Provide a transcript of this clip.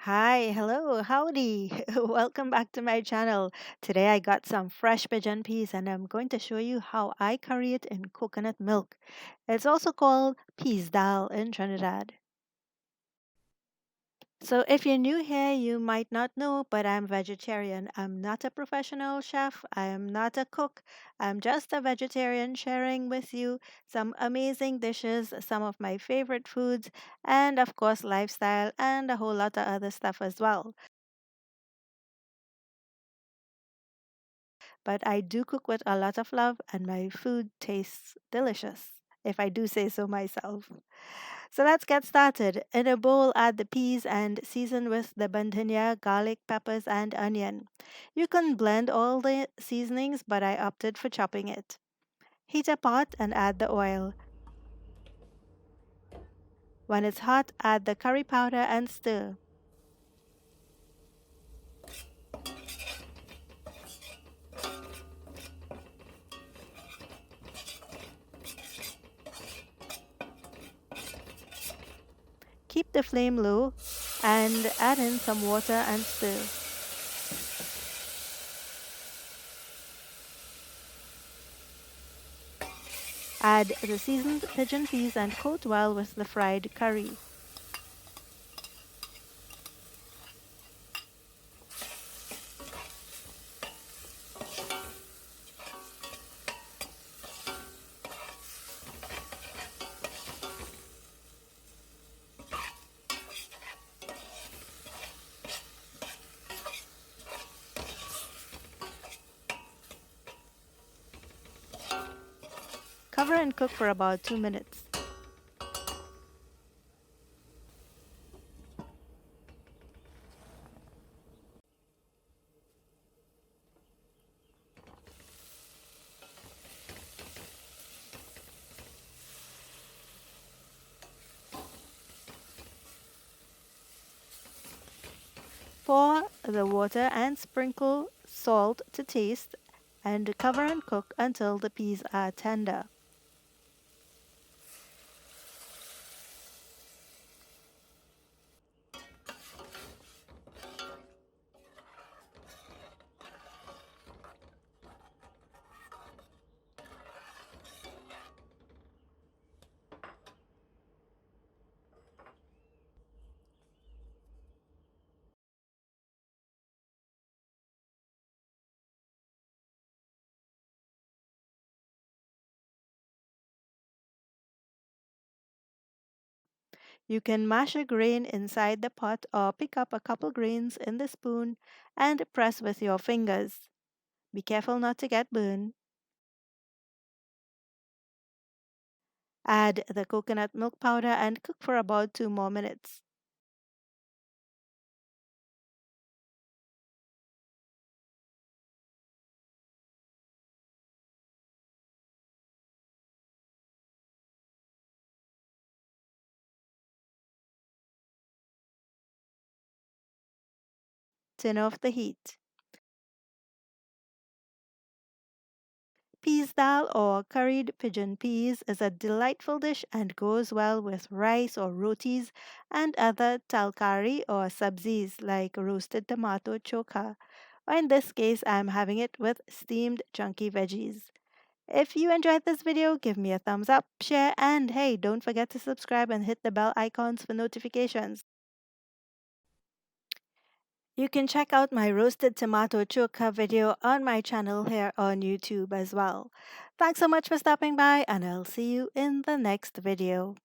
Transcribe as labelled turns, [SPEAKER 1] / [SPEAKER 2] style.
[SPEAKER 1] Hi, hello, howdy. Welcome back to my channel. Today I got some fresh pigeon peas and I'm going to show you how I curry it in coconut milk. It's also called peas dal in Trinidad. So if you're new here, you might not know, but I'm vegetarian. I'm not a professional chef. I am not a cook. I'm just a vegetarian sharing with you some amazing dishes, some of my favorite foods, and of course lifestyle and a whole lot of other stuff as well. But I do cook with a lot of love and my food tastes delicious, if I do say so myself. So let's get started. In a bowl, add the peas and season with the bandhania, garlic, peppers, and onion. You can blend all the seasonings, but I opted for chopping it. Heat a pot and add the oil. When it's hot, add the curry powder and stir. Keep the flame low and add in some water and stir. Add the seasoned pigeon peas and coat well with the fried curry. Cover and cook for about 2 minutes. Pour the water and sprinkle salt to taste and cover and cook until the peas are tender. You can mash a grain inside the pot or pick up a couple grains in the spoon and press with your fingers. Be careful not to get burned. Add the coconut milk powder and cook for about 2 more minutes. Turn off the heat. Peas dal or curried pigeon peas is a delightful dish and goes well with rice or rotis and other talkari or sabzis like roasted tomato chokha. Or in this case, I'm having it with steamed chunky veggies. If you enjoyed this video, give me a thumbs up, share, and hey, don't forget to subscribe and hit the bell icons for notifications. You can check out my roasted tomato chokha video on my channel here on YouTube as well. Thanks so much for stopping by, and I'll see you in the next video.